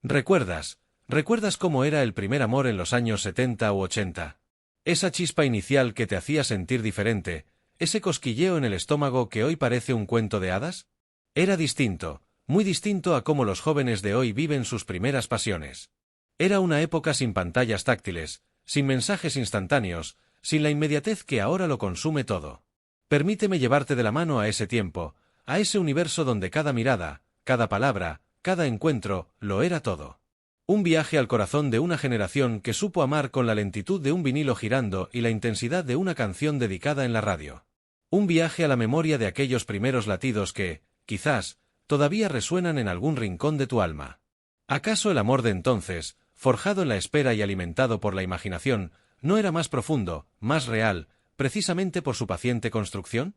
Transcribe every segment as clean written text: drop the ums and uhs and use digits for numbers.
¿Recuerdas cómo era el primer amor en los años 70 u 80? Esa chispa inicial que te hacía sentir diferente, ese cosquilleo en el estómago que hoy parece un cuento de hadas. Era distinto, muy distinto a cómo los jóvenes de hoy viven sus primeras pasiones. Era una época sin pantallas táctiles, sin mensajes instantáneos, sin la inmediatez que ahora lo consume todo. Permíteme llevarte de la mano a ese tiempo, a ese universo donde cada mirada, cada palabra, cada encuentro, lo era todo. Un viaje al corazón de una generación que supo amar con la lentitud de un vinilo girando y la intensidad de una canción dedicada en la radio. Un viaje a la memoria de aquellos primeros latidos que, quizás, todavía resuenan en algún rincón de tu alma. ¿Acaso el amor de entonces, forjado en la espera y alimentado por la imaginación, no era más profundo, más real, precisamente por su paciente construcción?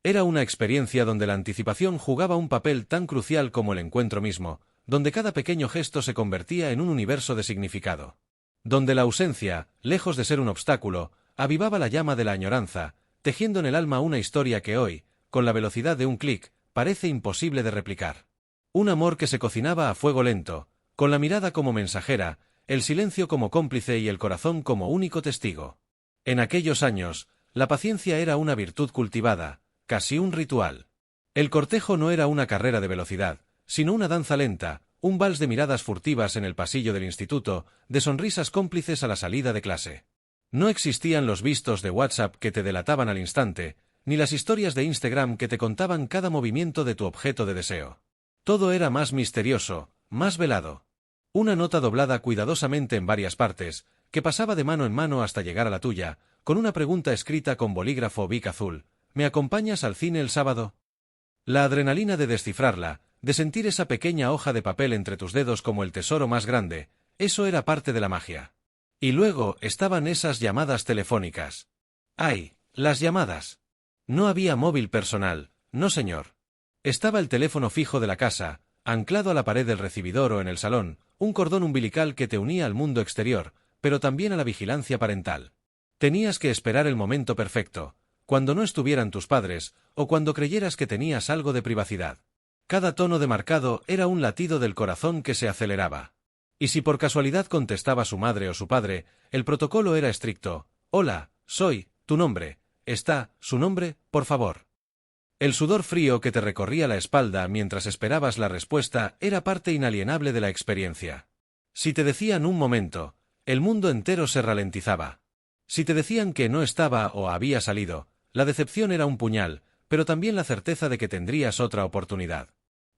Era una experiencia donde la anticipación jugaba un papel tan crucial como el encuentro mismo, donde cada pequeño gesto se convertía en un universo de significado. Donde la ausencia, lejos de ser un obstáculo, avivaba la llama de la añoranza, tejiendo en el alma una historia que hoy, con la velocidad de un clic, parece imposible de replicar. Un amor que se cocinaba a fuego lento, con la mirada como mensajera, el silencio como cómplice y el corazón como único testigo. En aquellos años, la paciencia era una virtud cultivada, casi un ritual. El cortejo no era una carrera de velocidad, sino una danza lenta, un vals de miradas furtivas en el pasillo del instituto, de sonrisas cómplices a la salida de clase. No existían los vistos de WhatsApp que te delataban al instante, ni las historias de Instagram que te contaban cada movimiento de tu objeto de deseo. Todo era más misterioso, más velado. Una nota doblada cuidadosamente en varias partes, que pasaba de mano en mano hasta llegar a la tuya, con una pregunta escrita con bolígrafo Bic azul: ¿me acompañas al cine el sábado? La adrenalina de descifrarla, de sentir esa pequeña hoja de papel entre tus dedos como el tesoro más grande, eso era parte de la magia. Y luego estaban esas llamadas telefónicas. ¡Ay, las llamadas! No había móvil personal, no señor. Estaba el teléfono fijo de la casa, anclado a la pared del recibidor o en el salón, un cordón umbilical que te unía al mundo exterior, pero también a la vigilancia parental. Tenías que esperar el momento perfecto, cuando no estuvieran tus padres, o cuando creyeras que tenías algo de privacidad. Cada tono demarcado era un latido del corazón que se aceleraba. Y si por casualidad contestaba su madre o su padre, el protocolo era estricto: «Hola, soy, tu nombre, ¿está su nombre, por favor?». El sudor frío que te recorría la espalda mientras esperabas la respuesta era parte inalienable de la experiencia. Si te decían un momento, el mundo entero se ralentizaba. Si te decían que no estaba o había salido, la decepción era un puñal, pero también la certeza de que tendrías otra oportunidad.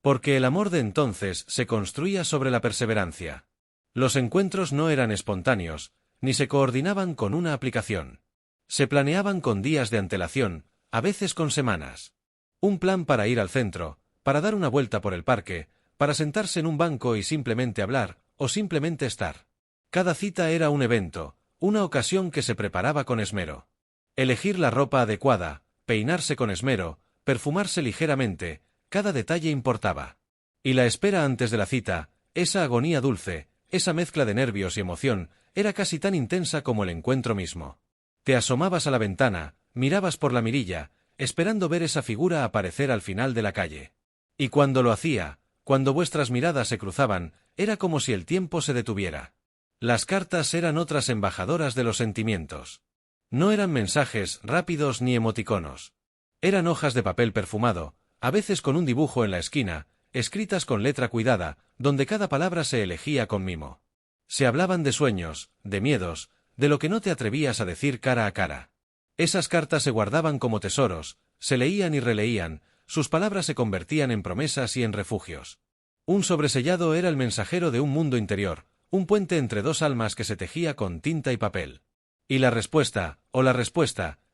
Porque el amor de entonces se construía sobre la perseverancia. Los encuentros no eran espontáneos, ni se coordinaban con una aplicación. Se planeaban con días de antelación, a veces con semanas. Un plan para ir al centro, para dar una vuelta por el parque, para sentarse en un banco y simplemente hablar, o simplemente estar. Cada cita era un evento, una ocasión que se preparaba con esmero. Elegir la ropa adecuada, peinarse con esmero, perfumarse ligeramente, cada detalle importaba. Y la espera antes de la cita, esa agonía dulce, esa mezcla de nervios y emoción, era casi tan intensa como el encuentro mismo. Te asomabas a la ventana, mirabas por la mirilla, esperando ver esa figura aparecer al final de la calle. Y cuando lo hacía, cuando vuestras miradas se cruzaban, era como si el tiempo se detuviera. Las cartas eran otras embajadoras de los sentimientos. No eran mensajes rápidos ni emoticonos. Eran hojas de papel perfumado, a veces con un dibujo en la esquina, escritas con letra cuidada, donde cada palabra se elegía con mimo. Se hablaban de sueños, de miedos, de lo que no te atrevías a decir cara a cara. Esas cartas se guardaban como tesoros, se leían y releían, sus palabras se convertían en promesas y en refugios. Un sobresellado era el mensajero de un mundo interior, un puente entre dos almas que se tejía con tinta y papel. Y la respuesta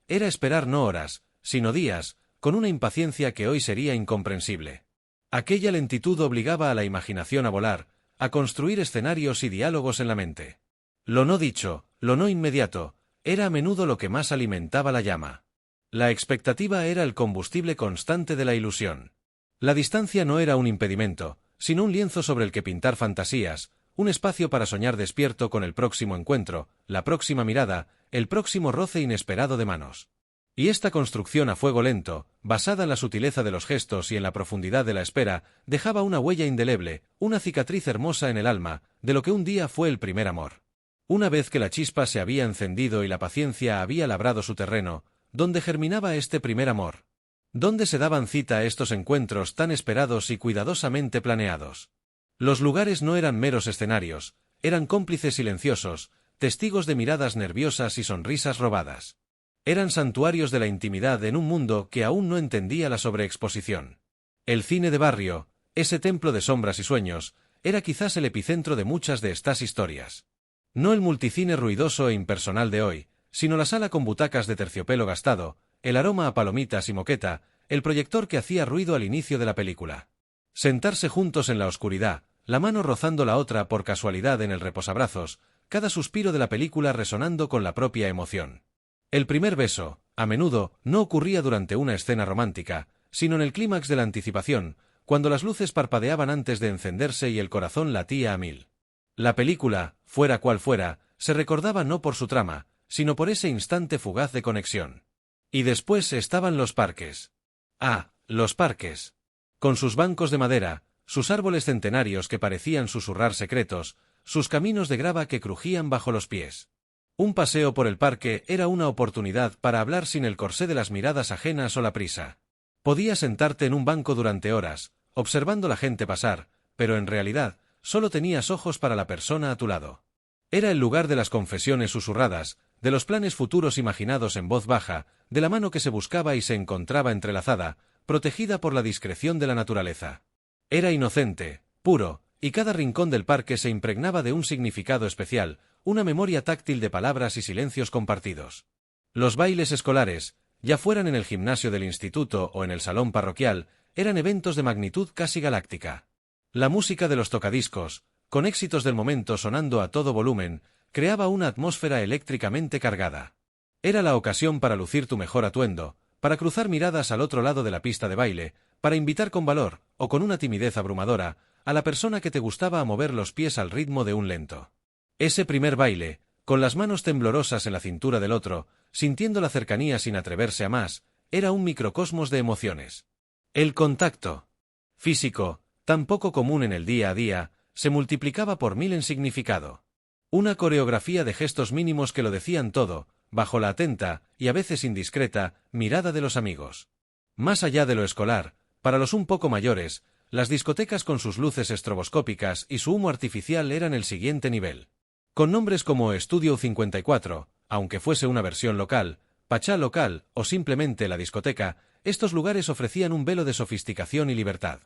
era esperar no horas, sino días, con una impaciencia que hoy sería incomprensible. Aquella lentitud obligaba a la imaginación a volar, a construir escenarios y diálogos en la mente. Lo no dicho, lo no inmediato, era a menudo lo que más alimentaba la llama. La expectativa era el combustible constante de la ilusión. La distancia no era un impedimento, sino un lienzo sobre el que pintar fantasías, un espacio para soñar despierto con el próximo encuentro, la próxima mirada, el próximo roce inesperado de manos. Y esta construcción a fuego lento, basada en la sutileza de los gestos y en la profundidad de la espera, dejaba una huella indeleble, una cicatriz hermosa en el alma, de lo que un día fue el primer amor. Una vez que la chispa se había encendido y la paciencia había labrado su terreno, ¿dónde germinaba este primer amor? ¿Dónde se daban cita estos encuentros tan esperados y cuidadosamente planeados? Los lugares no eran meros escenarios, eran cómplices silenciosos, testigos de miradas nerviosas y sonrisas robadas. Eran santuarios de la intimidad en un mundo que aún no entendía la sobreexposición. El cine de barrio, ese templo de sombras y sueños, era quizás el epicentro de muchas de estas historias. No el multicine ruidoso e impersonal de hoy, sino la sala con butacas de terciopelo gastado, el aroma a palomitas y moqueta, el proyector que hacía ruido al inicio de la película. Sentarse juntos en la oscuridad, la mano rozando la otra por casualidad en el reposabrazos, cada suspiro de la película resonando con la propia emoción. El primer beso, a menudo, no ocurría durante una escena romántica, sino en el clímax de la anticipación, cuando las luces parpadeaban antes de encenderse y el corazón latía a mil. La película, fuera cual fuera, se recordaba no por su trama, sino por ese instante fugaz de conexión. Y después estaban los parques. Ah, los parques. Con sus bancos de madera, sus árboles centenarios que parecían susurrar secretos, sus caminos de grava que crujían bajo los pies. Un paseo por el parque era una oportunidad para hablar sin el corsé de las miradas ajenas o la prisa. Podías sentarte en un banco durante horas, observando la gente pasar, pero en realidad, solo tenías ojos para la persona a tu lado. Era el lugar de las confesiones susurradas, de los planes futuros imaginados en voz baja, de la mano que se buscaba y se encontraba entrelazada, protegida por la discreción de la naturaleza. Era inocente, puro, y cada rincón del parque se impregnaba de un significado especial, una memoria táctil de palabras y silencios compartidos. Los bailes escolares, ya fueran en el gimnasio del instituto o en el salón parroquial, eran eventos de magnitud casi galáctica. La música de los tocadiscos, con éxitos del momento sonando a todo volumen, creaba una atmósfera eléctricamente cargada. Era la ocasión para lucir tu mejor atuendo, para cruzar miradas al otro lado de la pista de baile, para invitar con valor, o con una timidez abrumadora, a la persona que te gustaba a mover los pies al ritmo de un lento. Ese primer baile, con las manos temblorosas en la cintura del otro, sintiendo la cercanía sin atreverse a más, era un microcosmos de emociones. El contacto físico, tan poco común en el día a día, se multiplicaba por 1000 en significado. Una coreografía de gestos mínimos que lo decían todo, bajo la atenta, y a veces indiscreta, mirada de los amigos. Más allá de lo escolar, para los un poco mayores, las discotecas con sus luces estroboscópicas y su humo artificial eran el siguiente nivel. Con nombres como Estudio 54, aunque fuese una versión local, Pachá local o simplemente la discoteca, estos lugares ofrecían un velo de sofisticación y libertad.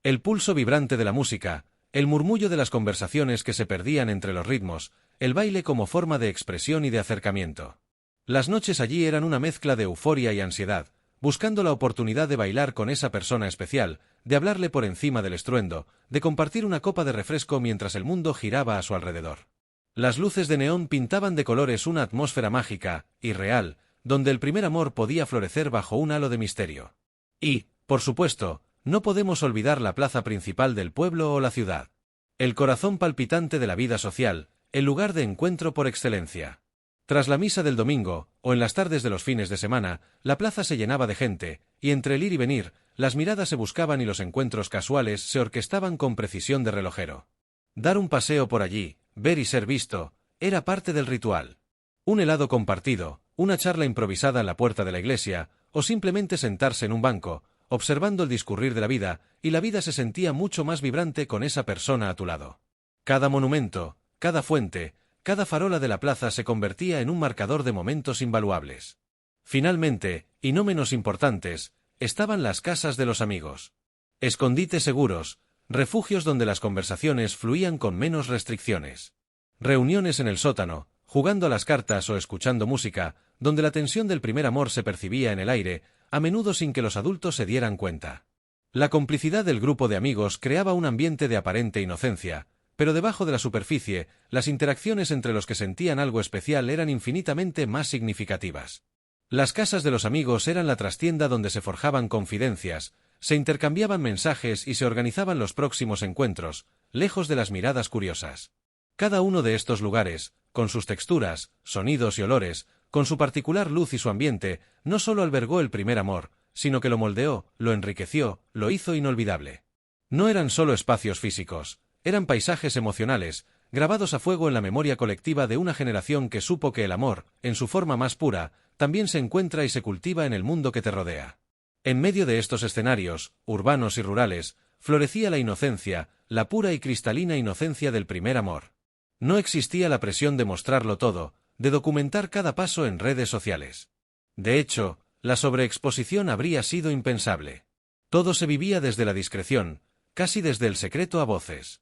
El pulso vibrante de la música, el murmullo de las conversaciones que se perdían entre los ritmos, el baile como forma de expresión y de acercamiento. Las noches allí eran una mezcla de euforia y ansiedad, buscando la oportunidad de bailar con esa persona especial, de hablarle por encima del estruendo, de compartir una copa de refresco mientras el mundo giraba a su alrededor. Las luces de neón pintaban de colores una atmósfera mágica, irreal, donde el primer amor podía florecer bajo un halo de misterio. Y, por supuesto, no podemos olvidar la plaza principal del pueblo o la ciudad. El corazón palpitante de la vida social, el lugar de encuentro por excelencia. Tras la misa del domingo, o en las tardes de los fines de semana, la plaza se llenaba de gente, y entre el ir y venir, las miradas se buscaban y los encuentros casuales se orquestaban con precisión de relojero. Dar un paseo por allí, ver y ser visto, era parte del ritual. Un helado compartido, una charla improvisada en la puerta de la iglesia, o simplemente sentarse en un banco, observando el discurrir de la vida, y la vida se sentía mucho más vibrante con esa persona a tu lado. Cada monumento, cada fuente, cada farola de la plaza se convertía en un marcador de momentos invaluables. Finalmente, y no menos importantes, estaban las casas de los amigos. Escondites seguros, refugios donde las conversaciones fluían con menos restricciones. Reuniones en el sótano, jugando a las cartas o escuchando música, donde la tensión del primer amor se percibía en el aire, a menudo sin que los adultos se dieran cuenta. La complicidad del grupo de amigos creaba un ambiente de aparente inocencia, pero debajo de la superficie, las interacciones entre los que sentían algo especial eran infinitamente más significativas. Las casas de los amigos eran la trastienda donde se forjaban confidencias, se intercambiaban mensajes y se organizaban los próximos encuentros, lejos de las miradas curiosas. Cada uno de estos lugares, con sus texturas, sonidos y olores, con su particular luz y su ambiente, no solo albergó el primer amor, sino que lo moldeó, lo enriqueció, lo hizo inolvidable. No eran solo espacios físicos, eran paisajes emocionales, grabados a fuego en la memoria colectiva de una generación que supo que el amor, en su forma más pura, también se encuentra y se cultiva en el mundo que te rodea. En medio de estos escenarios, urbanos y rurales, florecía la inocencia, la pura y cristalina inocencia del primer amor. No existía la presión de mostrarlo todo, de documentar cada paso en redes sociales. De hecho, la sobreexposición habría sido impensable. Todo se vivía desde la discreción, casi desde el secreto a voces.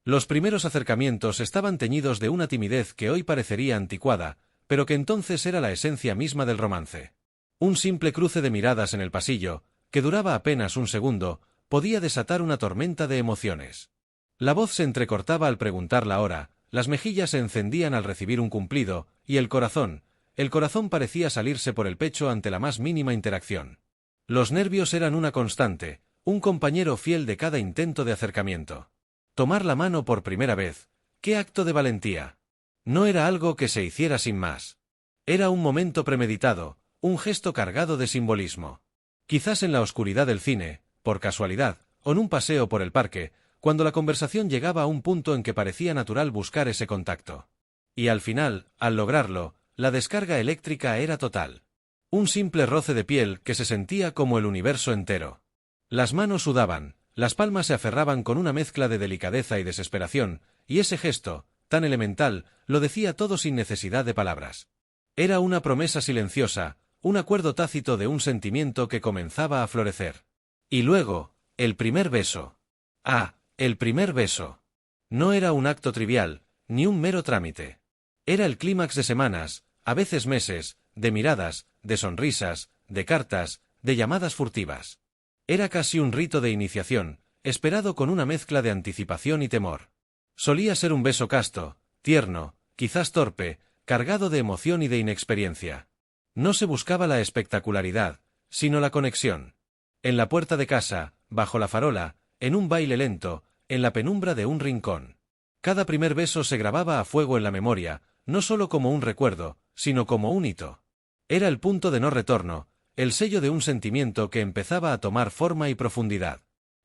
Los primeros acercamientos estaban teñidos de una timidez que hoy parecería anticuada, pero que entonces era la esencia misma del romance. Un simple cruce de miradas en el pasillo, que duraba apenas un segundo, podía desatar una tormenta de emociones. La voz se entrecortaba al preguntar la hora, las mejillas se encendían al recibir un cumplido, y el corazón parecía salirse por el pecho ante la más mínima interacción. Los nervios eran una constante, un compañero fiel de cada intento de acercamiento. Tomar la mano por primera vez, ¡qué acto de valentía! No era algo que se hiciera sin más. Era un momento premeditado, un gesto cargado de simbolismo. Quizás en la oscuridad del cine, por casualidad, o en un paseo por el parque, cuando la conversación llegaba a un punto en que parecía natural buscar ese contacto. Y al final, al lograrlo, la descarga eléctrica era total. Un simple roce de piel que se sentía como el universo entero. Las manos sudaban, las palmas se aferraban con una mezcla de delicadeza y desesperación, y ese gesto, tan elemental, lo decía todo sin necesidad de palabras. Era una promesa silenciosa, un acuerdo tácito de un sentimiento que comenzaba a florecer. Y luego, el primer beso. Ah, el primer beso. No era un acto trivial, ni un mero trámite. Era el clímax de semanas, a veces meses, de miradas, de sonrisas, de cartas, de llamadas furtivas. Era casi un rito de iniciación, esperado con una mezcla de anticipación y temor. Solía ser un beso casto, tierno, quizás torpe, cargado de emoción y de inexperiencia. No se buscaba la espectacularidad, sino la conexión. En la puerta de casa, bajo la farola, en un baile lento, en la penumbra de un rincón. Cada primer beso se grababa a fuego en la memoria, no solo como un recuerdo, sino como un hito. Era el punto de no retorno, el sello de un sentimiento que empezaba a tomar forma y profundidad.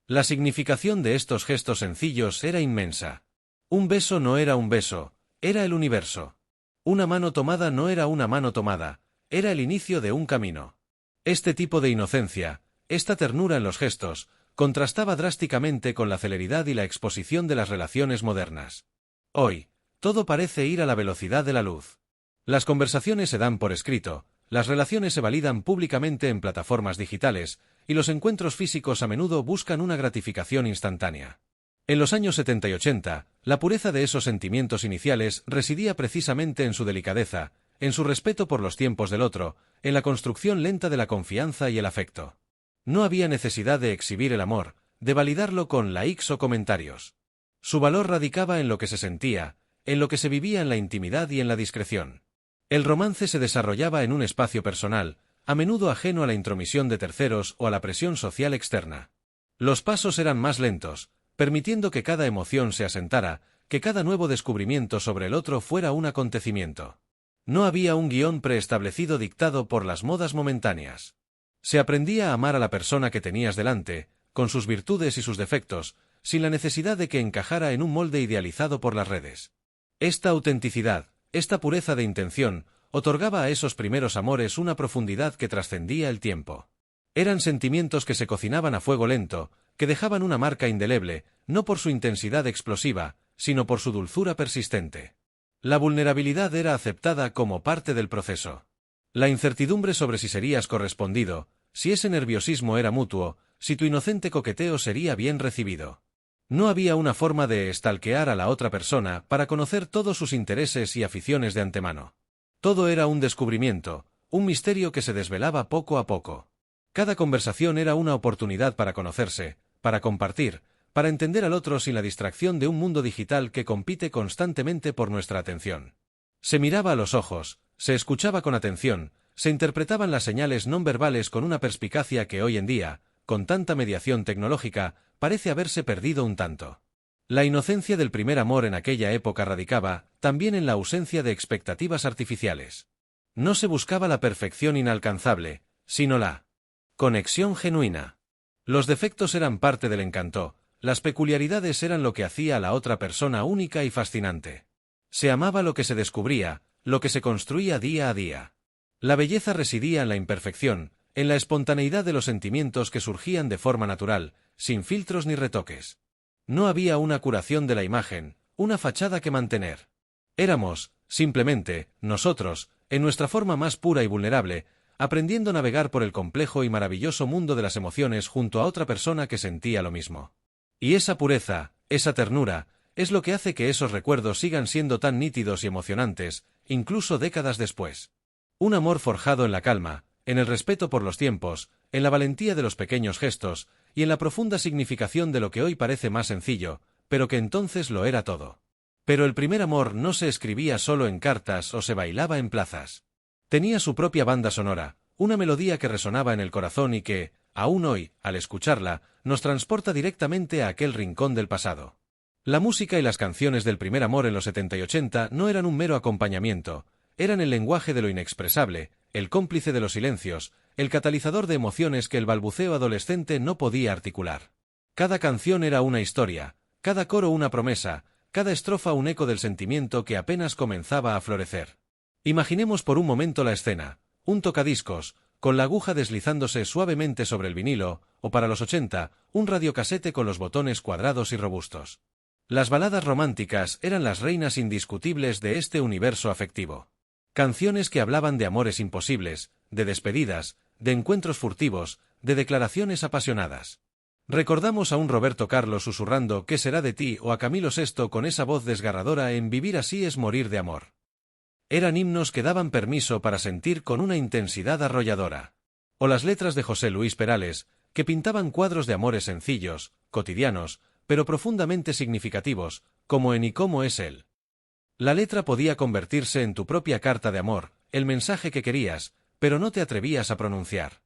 La significación de estos gestos sencillos era inmensa. Un beso no era un beso, era el universo. Una mano tomada no era una mano tomada, era el inicio de un camino. Este tipo de inocencia, esta ternura en los gestos, contrastaba drásticamente con la celeridad y la exposición de las relaciones modernas. Hoy, todo parece ir a la velocidad de la luz. Las conversaciones se dan por escrito, las relaciones se validan públicamente en plataformas digitales, y los encuentros físicos a menudo buscan una gratificación instantánea. En los años 70 y 80, la pureza de esos sentimientos iniciales residía precisamente en su delicadeza, en su respeto por los tiempos del otro, en la construcción lenta de la confianza y el afecto. No había necesidad de exhibir el amor, de validarlo con likes o comentarios. Su valor radicaba en lo que se sentía, en lo que se vivía en la intimidad y en la discreción. El romance se desarrollaba en un espacio personal, a menudo ajeno a la intromisión de terceros o a la presión social externa. Los pasos eran más lentos, permitiendo que cada emoción se asentara, que cada nuevo descubrimiento sobre el otro fuera un acontecimiento. No había un guión preestablecido dictado por las modas momentáneas. Se aprendía a amar a la persona que tenías delante, con sus virtudes y sus defectos, sin la necesidad de que encajara en un molde idealizado por las redes. Esta autenticidad, esta pureza de intención, otorgaba a esos primeros amores una profundidad que trascendía el tiempo. Eran sentimientos que se cocinaban a fuego lento, que dejaban una marca indeleble, no por su intensidad explosiva, sino por su dulzura persistente. La vulnerabilidad era aceptada como parte del proceso. La incertidumbre sobre si serías correspondido, si ese nerviosismo era mutuo, si tu inocente coqueteo sería bien recibido. No había una forma de stalkear a la otra persona para conocer todos sus intereses y aficiones de antemano. Todo era un descubrimiento, un misterio que se desvelaba poco a poco. Cada conversación era una oportunidad para conocerse, para compartir, para entender al otro sin la distracción de un mundo digital que compite constantemente por nuestra atención. Se miraba a los ojos, se escuchaba con atención, se interpretaban las señales no verbales con una perspicacia que hoy en día, con tanta mediación tecnológica, parece haberse perdido un tanto. La inocencia del primer amor en aquella época radicaba también en la ausencia de expectativas artificiales. No se buscaba la perfección inalcanzable, sino la conexión genuina. Los defectos eran parte del encanto, las peculiaridades eran lo que hacía a la otra persona única y fascinante. Se amaba lo que se descubría, lo que se construía día a día. La belleza residía en la imperfección, en la espontaneidad de los sentimientos que surgían de forma natural, sin filtros ni retoques. No había una curación de la imagen, una fachada que mantener. Éramos, simplemente, nosotros, en nuestra forma más pura y vulnerable, aprendiendo a navegar por el complejo y maravilloso mundo de las emociones junto a otra persona que sentía lo mismo. Y esa pureza, esa ternura, es lo que hace que esos recuerdos sigan siendo tan nítidos y emocionantes, incluso décadas después. Un amor forjado en la calma, en el respeto por los tiempos, en la valentía de los pequeños gestos, y en la profunda significación de lo que hoy parece más sencillo, pero que entonces lo era todo. Pero el primer amor no se escribía solo en cartas o se bailaba en plazas. Tenía su propia banda sonora, una melodía que resonaba en el corazón y que, aún hoy, al escucharla, nos transporta directamente a aquel rincón del pasado. La música y las canciones del primer amor en los 70 y 80 no eran un mero acompañamiento, eran el lenguaje de lo inexpresable, el cómplice de los silencios, el catalizador de emociones que el balbuceo adolescente no podía articular. Cada canción era una historia, cada coro una promesa, cada estrofa un eco del sentimiento que apenas comenzaba a florecer. Imaginemos por un momento la escena, un tocadiscos, con la aguja deslizándose suavemente sobre el vinilo, o para los 80, un radiocasete con los botones cuadrados y robustos. Las baladas románticas eran las reinas indiscutibles de este universo afectivo. Canciones que hablaban de amores imposibles, de despedidas, de encuentros furtivos, de declaraciones apasionadas. Recordamos a un Roberto Carlos susurrando ¿Qué será de ti? O a Camilo Sesto con esa voz desgarradora en Vivir así es morir de amor. Eran himnos que daban permiso para sentir con una intensidad arrolladora. O las letras de José Luis Perales, que pintaban cuadros de amores sencillos, cotidianos, pero profundamente significativos, como en Y cómo es él. La letra podía convertirse en tu propia carta de amor, el mensaje que querías, pero no te atrevías a pronunciar.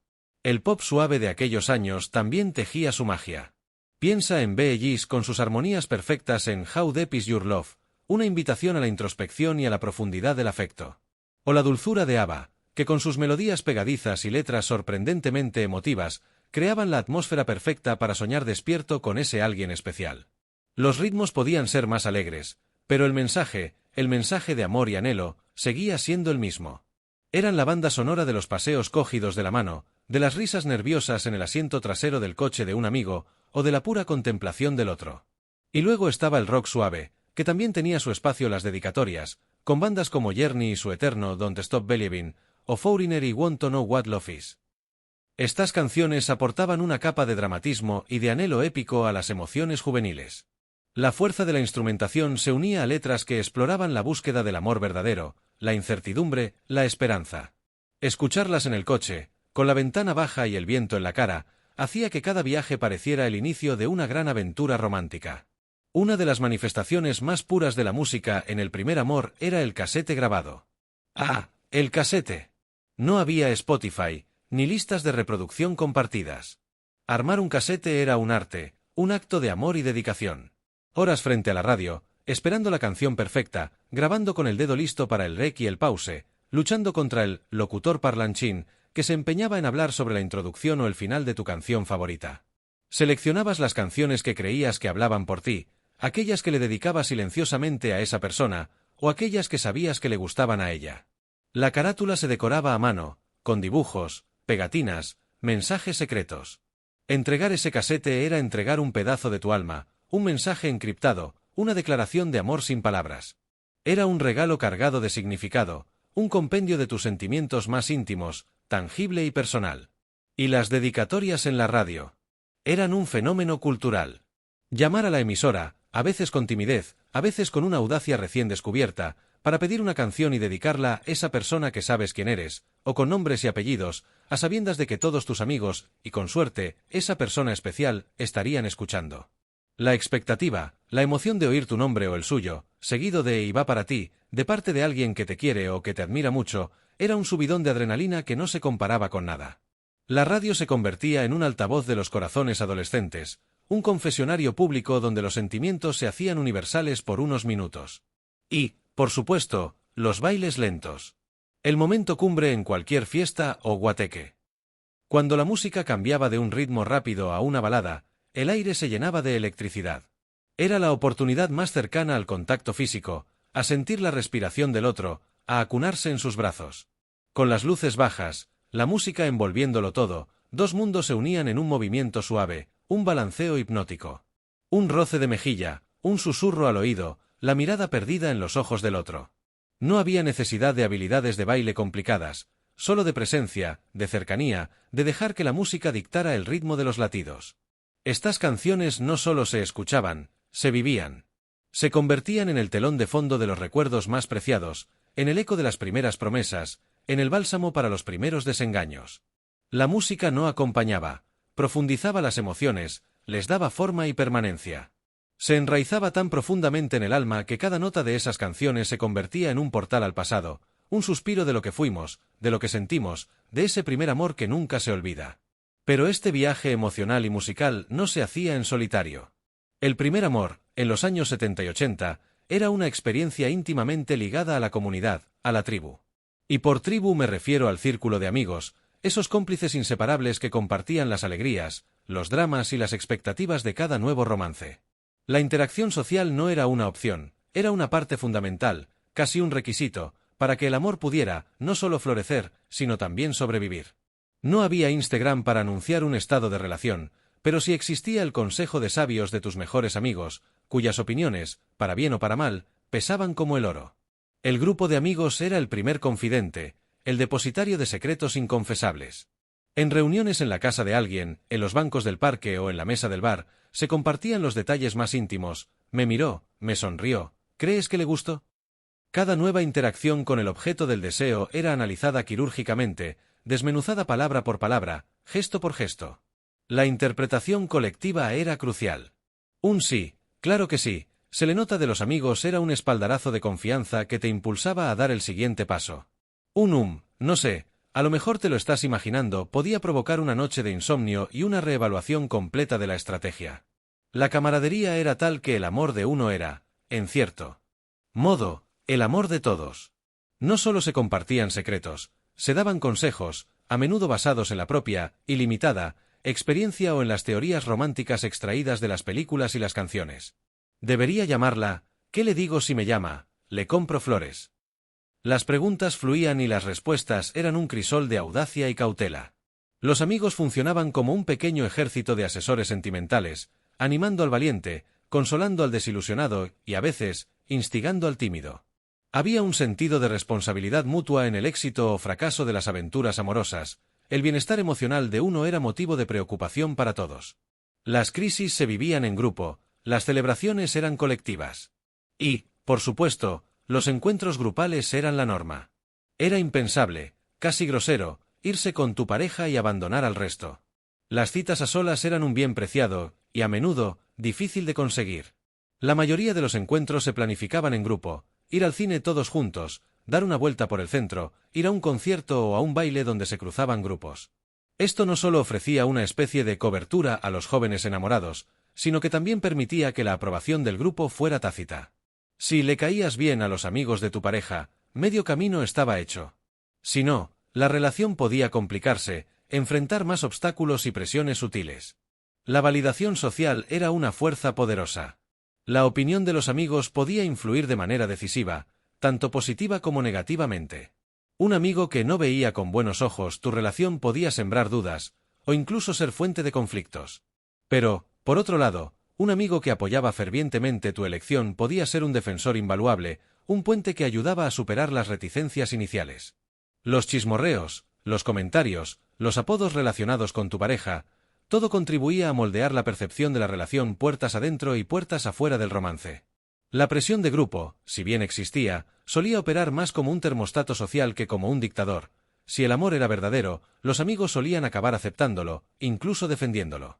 El pop suave de aquellos años también tejía su magia. Piensa en Bee Gees con sus armonías perfectas en How Deep Is Your Love, una invitación a la introspección y a la profundidad del afecto. O la dulzura de ABBA, que con sus melodías pegadizas y letras sorprendentemente emotivas, creaban la atmósfera perfecta para soñar despierto con ese alguien especial. Los ritmos podían ser más alegres, pero el mensaje de amor y anhelo, seguía siendo el mismo. Eran la banda sonora de los paseos cogidos de la mano, de las risas nerviosas en el asiento trasero del coche de un amigo, o de la pura contemplación del otro. Y luego estaba el rock suave, que también tenía su espacio las dedicatorias, con bandas como Journey y su eterno Don't Stop Believin', o Foreigner y Want to Know What Love Is. Estas canciones aportaban una capa de dramatismo y de anhelo épico a las emociones juveniles. La fuerza de la instrumentación se unía a letras que exploraban la búsqueda del amor verdadero, la incertidumbre, la esperanza. Escucharlas en el coche, con la ventana baja y el viento en la cara, hacía que cada viaje pareciera el inicio de una gran aventura romántica. Una de las manifestaciones más puras de la música en el primer amor era el casete grabado. ¡Ah, el casete! No había Spotify, ni listas de reproducción compartidas. Armar un casete era un arte, un acto de amor y dedicación. Horas frente a la radio, esperando la canción perfecta, grabando con el dedo listo para el rec y el pause, luchando contra el locutor parlanchín, que se empeñaba en hablar sobre la introducción o el final de tu canción favorita. Seleccionabas las canciones que creías que hablaban por ti, aquellas que le dedicabas silenciosamente a esa persona, o aquellas que sabías que le gustaban a ella. La carátula se decoraba a mano, con dibujos, pegatinas, mensajes secretos. Entregar ese casete era entregar un pedazo de tu alma, un mensaje encriptado, una declaración de amor sin palabras. Era un regalo cargado de significado, un compendio de tus sentimientos más íntimos, tangible y personal. Y las dedicatorias en la radio eran un fenómeno cultural. Llamar a la emisora, a veces con timidez, a veces con una audacia recién descubierta, para pedir una canción y dedicarla a esa persona que sabes quién eres, o con nombres y apellidos, a sabiendas de que todos tus amigos, y con suerte, esa persona especial, estarían escuchando. La expectativa, la emoción de oír tu nombre o el suyo, seguido de y va para ti, de parte de alguien que te quiere o que te admira mucho, era un subidón de adrenalina que no se comparaba con nada. La radio se convertía en un altavoz de los corazones adolescentes, un confesionario público donde los sentimientos se hacían universales por unos minutos. Y, por supuesto, los bailes lentos. El momento cumbre en cualquier fiesta o guateque. Cuando la música cambiaba de un ritmo rápido a una balada, el aire se llenaba de electricidad. Era la oportunidad más cercana al contacto físico, a sentir la respiración del otro, a acunarse en sus brazos. Con las luces bajas, la música envolviéndolo todo, dos mundos se unían en un movimiento suave, un balanceo hipnótico. Un roce de mejilla, un susurro al oído, la mirada perdida en los ojos del otro. No había necesidad de habilidades de baile complicadas, solo de presencia, de cercanía, de dejar que la música dictara el ritmo de los latidos. Estas canciones no solo se escuchaban, se vivían. Se convertían en el telón de fondo de los recuerdos más preciados, en el eco de las primeras promesas, en el bálsamo para los primeros desengaños. La música no acompañaba, profundizaba las emociones, les daba forma y permanencia. Se enraizaba tan profundamente en el alma que cada nota de esas canciones se convertía en un portal al pasado, un suspiro de lo que fuimos, de lo que sentimos, de ese primer amor que nunca se olvida. Pero este viaje emocional y musical no se hacía en solitario. El primer amor, en los años 70 y 80, era una experiencia íntimamente ligada a la comunidad, a la tribu. Y por tribu me refiero al círculo de amigos, esos cómplices inseparables que compartían las alegrías, los dramas y las expectativas de cada nuevo romance. La interacción social no era una opción, era una parte fundamental, casi un requisito, para que el amor pudiera, no solo florecer, sino también sobrevivir. No había Instagram para anunciar un estado de relación, pero sí existía el consejo de sabios de tus mejores amigos, cuyas opiniones, para bien o para mal, pesaban como el oro. El grupo de amigos era el primer confidente, el depositario de secretos inconfesables. En reuniones en la casa de alguien, en los bancos del parque o en la mesa del bar, se compartían los detalles más íntimos. Me miró, me sonrió, ¿crees que le gustó? Cada nueva interacción con el objeto del deseo era analizada quirúrgicamente, desmenuzada palabra por palabra, gesto por gesto. La interpretación colectiva era crucial. Un sí, claro que sí, se le nota de los amigos era un espaldarazo de confianza que te impulsaba a dar el siguiente paso. Un no sé, a lo mejor te lo estás imaginando, podía provocar una noche de insomnio y una reevaluación completa de la estrategia. La camaradería era tal que el amor de uno era, en cierto modo, el amor de todos. No solo se compartían secretos, se daban consejos, a menudo basados en la propia, ilimitada, experiencia o en las teorías románticas extraídas de las películas y las canciones. Debería llamarla, ¿qué le digo si me llama? Le compro flores. Las preguntas fluían y las respuestas eran un crisol de audacia y cautela. Los amigos funcionaban como un pequeño ejército de asesores sentimentales, animando al valiente, consolando al desilusionado y, a veces, instigando al tímido. Había un sentido de responsabilidad mutua en el éxito o fracaso de las aventuras amorosas, el bienestar emocional de uno era motivo de preocupación para todos. Las crisis se vivían en grupo, las celebraciones eran colectivas. Y, por supuesto, los encuentros grupales eran la norma. Era impensable, casi grosero, irse con tu pareja y abandonar al resto. Las citas a solas eran un bien preciado, y a menudo, difícil de conseguir. La mayoría de los encuentros se planificaban en grupo, ir al cine todos juntos, dar una vuelta por el centro, ir a un concierto o a un baile donde se cruzaban grupos. Esto no solo ofrecía una especie de cobertura a los jóvenes enamorados, sino que también permitía que la aprobación del grupo fuera tácita. Si le caías bien a los amigos de tu pareja, medio camino estaba hecho. Si no, la relación podía complicarse, enfrentar más obstáculos y presiones sutiles. La validación social era una fuerza poderosa. La opinión de los amigos podía influir de manera decisiva, tanto positiva como negativamente. Un amigo que no veía con buenos ojos tu relación podía sembrar dudas, o incluso ser fuente de conflictos. Pero, por otro lado, un amigo que apoyaba fervientemente tu elección podía ser un defensor invaluable, un puente que ayudaba a superar las reticencias iniciales. Los chismorreos, los comentarios, los apodos relacionados con tu pareja, todo contribuía a moldear la percepción de la relación puertas adentro y puertas afuera del romance. La presión de grupo, si bien existía, solía operar más como un termostato social que como un dictador. Si el amor era verdadero, los amigos solían acabar aceptándolo, incluso defendiéndolo.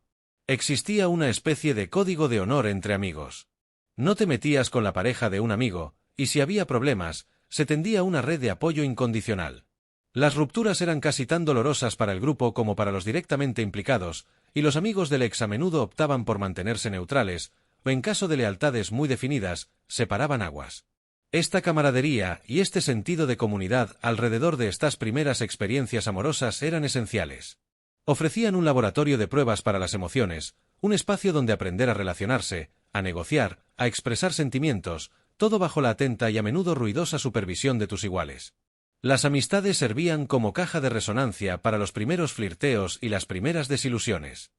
Existía una especie de código de honor entre amigos. No te metías con la pareja de un amigo, y si había problemas, se tendía una red de apoyo incondicional. Las rupturas eran casi tan dolorosas para el grupo como para los directamente implicados, y los amigos del ex a menudo optaban por mantenerse neutrales, o en caso de lealtades muy definidas, separaban aguas. Esta camaradería y este sentido de comunidad alrededor de estas primeras experiencias amorosas eran esenciales. Ofrecían un laboratorio de pruebas para las emociones, un espacio donde aprender a relacionarse, a negociar, a expresar sentimientos, todo bajo la atenta y a menudo ruidosa supervisión de tus iguales. Las amistades servían como caja de resonancia para los primeros flirteos y las primeras desilusiones.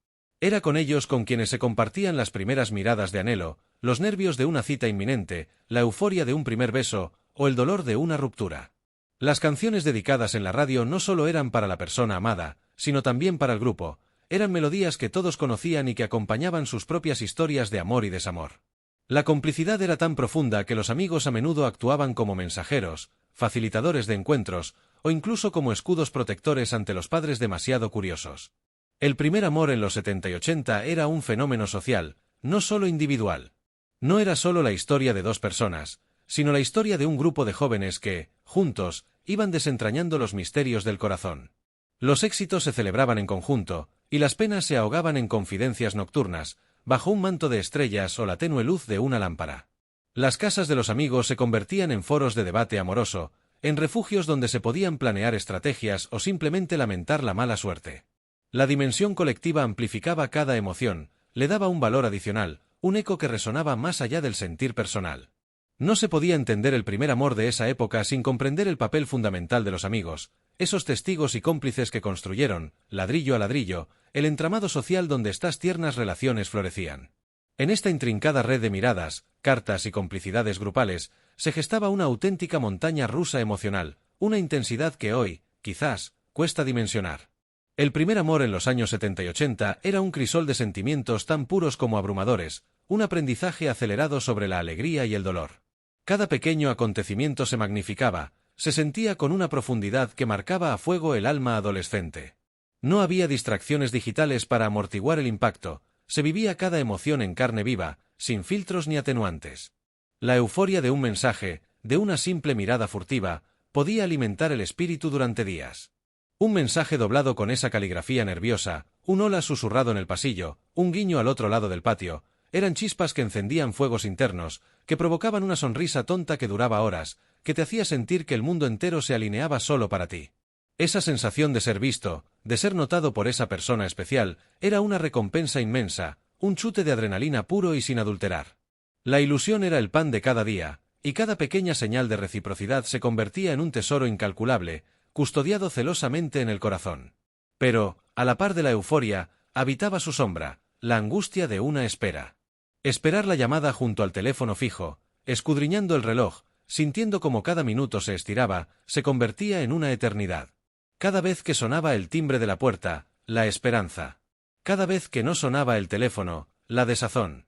Era con ellos con quienes se compartían las primeras miradas de anhelo, los nervios de una cita inminente, la euforia de un primer beso, o el dolor de una ruptura. Las canciones dedicadas en la radio no solo eran para la persona amada, sino también para el grupo, eran melodías que todos conocían y que acompañaban sus propias historias de amor y desamor. La complicidad era tan profunda que los amigos a menudo actuaban como mensajeros, facilitadores de encuentros, o incluso como escudos protectores ante los padres demasiado curiosos. El primer amor en los 70 y 80 era un fenómeno social, no solo individual. No era solo la historia de dos personas, sino la historia de un grupo de jóvenes que, juntos, iban desentrañando los misterios del corazón. Los éxitos se celebraban en conjunto, y las penas se ahogaban en confidencias nocturnas, bajo un manto de estrellas o la tenue luz de una lámpara. Las casas de los amigos se convertían en foros de debate amoroso, en refugios donde se podían planear estrategias o simplemente lamentar la mala suerte. La dimensión colectiva amplificaba cada emoción, le daba un valor adicional, un eco que resonaba más allá del sentir personal. No se podía entender el primer amor de esa época sin comprender el papel fundamental de los amigos, esos testigos y cómplices que construyeron, ladrillo a ladrillo, el entramado social donde estas tiernas relaciones florecían. En esta intrincada red de miradas, cartas y complicidades grupales, se gestaba una auténtica montaña rusa emocional, una intensidad que hoy, quizás, cuesta dimensionar. El primer amor en los años 70 y 80 era un crisol de sentimientos tan puros como abrumadores, un aprendizaje acelerado sobre la alegría y el dolor. Cada pequeño acontecimiento se magnificaba, se sentía con una profundidad que marcaba a fuego el alma adolescente. No había distracciones digitales para amortiguar el impacto, se vivía cada emoción en carne viva, sin filtros ni atenuantes. La euforia de un mensaje, de una simple mirada furtiva, podía alimentar el espíritu durante días. Un mensaje doblado con esa caligrafía nerviosa, un hola susurrado en el pasillo, un guiño al otro lado del patio, eran chispas que encendían fuegos internos, que provocaban una sonrisa tonta que duraba horas, que te hacía sentir que el mundo entero se alineaba solo para ti. Esa sensación de ser visto, de ser notado por esa persona especial, era una recompensa inmensa, un chute de adrenalina puro y sin adulterar. La ilusión era el pan de cada día, y cada pequeña señal de reciprocidad se convertía en un tesoro incalculable, custodiado celosamente en el corazón. Pero, a la par de la euforia, habitaba su sombra, la angustia de una espera. Esperar la llamada junto al teléfono fijo, escudriñando el reloj, sintiendo como cada minuto se estiraba, se convertía en una eternidad. Cada vez que sonaba el timbre de la puerta, la esperanza. Cada vez que no sonaba el teléfono, la desazón.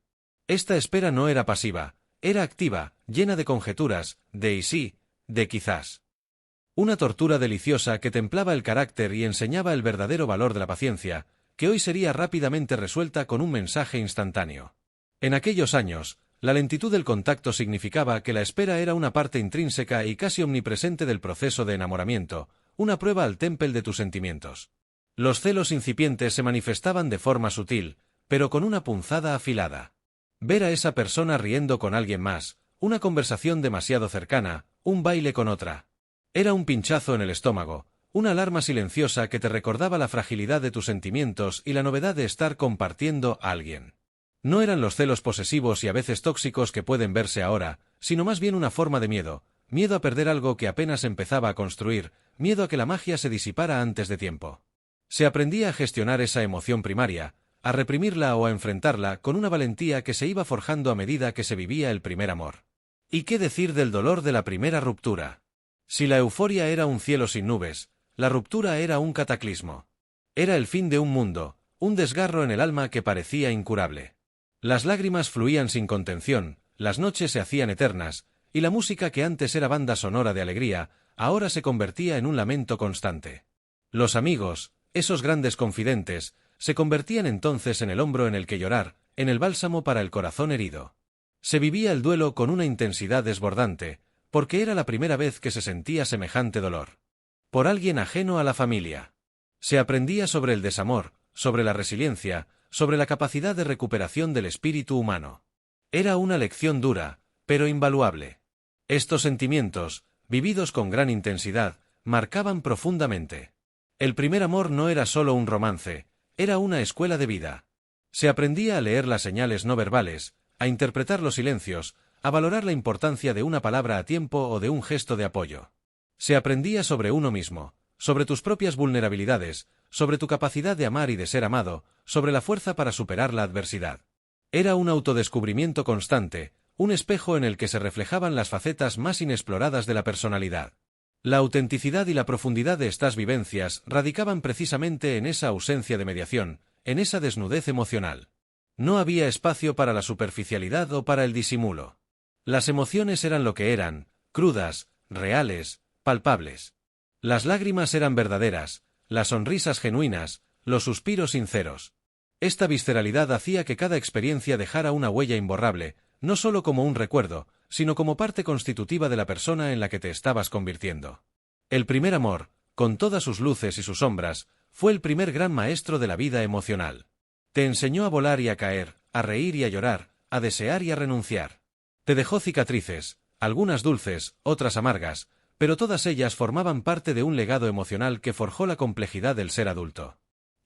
Esta espera no era pasiva, era activa, llena de conjeturas, de y sí, de quizás. Una tortura deliciosa que templaba el carácter y enseñaba el verdadero valor de la paciencia, que hoy sería rápidamente resuelta con un mensaje instantáneo. En aquellos años, la lentitud del contacto significaba que la espera era una parte intrínseca y casi omnipresente del proceso de enamoramiento, una prueba al temple de tus sentimientos. Los celos incipientes se manifestaban de forma sutil, pero con una punzada afilada. Ver a esa persona riendo con alguien más, una conversación demasiado cercana, un baile con otra. Era un pinchazo en el estómago, una alarma silenciosa que te recordaba la fragilidad de tus sentimientos y la novedad de estar compartiendo a alguien. No eran los celos posesivos y a veces tóxicos que pueden verse ahora, sino más bien una forma de miedo, miedo a perder algo que apenas empezaba a construir, miedo a que la magia se disipara antes de tiempo. Se aprendía a gestionar esa emoción primaria, a reprimirla o a enfrentarla con una valentía que se iba forjando a medida que se vivía el primer amor. ¿Y qué decir del dolor de la primera ruptura? Si la euforia era un cielo sin nubes, la ruptura era un cataclismo. Era el fin de un mundo, un desgarro en el alma que parecía incurable. Las lágrimas fluían sin contención, las noches se hacían eternas, y la música que antes era banda sonora de alegría, ahora se convertía en un lamento constante. Los amigos, esos grandes confidentes, se convertían entonces en el hombro en el que llorar, en el bálsamo para el corazón herido. Se vivía el duelo con una intensidad desbordante, porque era la primera vez que se sentía semejante dolor. Por alguien ajeno a la familia. Se aprendía sobre el desamor, sobre la resiliencia, sobre la capacidad de recuperación del espíritu humano. Era una lección dura, pero invaluable. Estos sentimientos, vividos con gran intensidad, marcaban profundamente. El primer amor no era solo un romance, era una escuela de vida. Se aprendía a leer las señales no verbales, a interpretar los silencios, a valorar la importancia de una palabra a tiempo o de un gesto de apoyo. Se aprendía sobre uno mismo, sobre tus propias vulnerabilidades, sobre tu capacidad de amar y de ser amado, sobre la fuerza para superar la adversidad. Era un autodescubrimiento constante, un espejo en el que se reflejaban las facetas más inexploradas de la personalidad. La autenticidad y la profundidad de estas vivencias radicaban precisamente en esa ausencia de mediación, en esa desnudez emocional. No había espacio para la superficialidad o para el disimulo. Las emociones eran lo que eran, crudas, reales, palpables. Las lágrimas eran verdaderas, las sonrisas genuinas, los suspiros sinceros. Esta visceralidad hacía que cada experiencia dejara una huella imborrable, no solo como un recuerdo, sino como parte constitutiva de la persona en la que te estabas convirtiendo. El primer amor, con todas sus luces y sus sombras, fue el primer gran maestro de la vida emocional. Te enseñó a volar y a caer, a reír y a llorar, a desear y a renunciar. Te dejó cicatrices, algunas dulces, otras amargas, pero todas ellas formaban parte de un legado emocional que forjó la complejidad del ser adulto.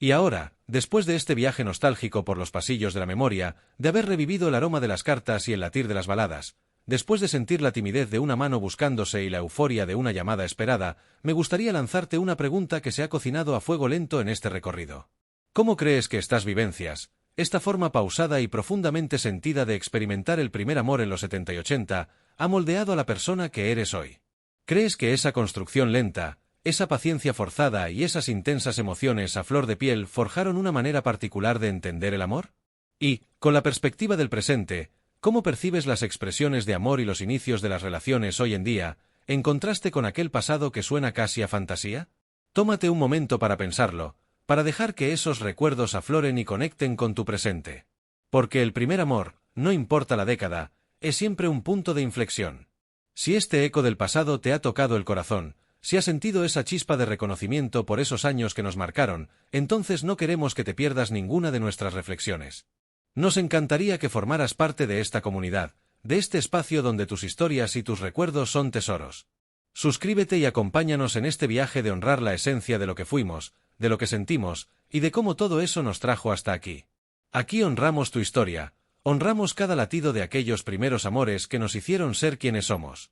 Y ahora, después de este viaje nostálgico por los pasillos de la memoria, de haber revivido el aroma de las cartas y el latir de las baladas, después de sentir la timidez de una mano buscándose y la euforia de una llamada esperada, me gustaría lanzarte una pregunta que se ha cocinado a fuego lento en este recorrido. ¿Cómo crees que estas vivencias, esta forma pausada y profundamente sentida de experimentar el primer amor en los 70 y 80, ha moldeado a la persona que eres hoy? ¿Crees que esa construcción lenta, esa paciencia forzada y esas intensas emociones a flor de piel forjaron una manera particular de entender el amor? Y, con la perspectiva del presente, ¿cómo percibes las expresiones de amor y los inicios de las relaciones hoy en día, en contraste con aquel pasado que suena casi a fantasía? Tómate un momento para pensarlo, para dejar que esos recuerdos afloren y conecten con tu presente. Porque el primer amor, no importa la década, es siempre un punto de inflexión. Si este eco del pasado te ha tocado el corazón, si has sentido esa chispa de reconocimiento por esos años que nos marcaron, entonces no queremos que te pierdas ninguna de nuestras reflexiones. Nos encantaría que formaras parte de esta comunidad, de este espacio donde tus historias y tus recuerdos son tesoros. Suscríbete y acompáñanos en este viaje de honrar la esencia de lo que fuimos, de lo que sentimos, y de cómo todo eso nos trajo hasta aquí. Aquí honramos tu historia, honramos cada latido de aquellos primeros amores que nos hicieron ser quienes somos.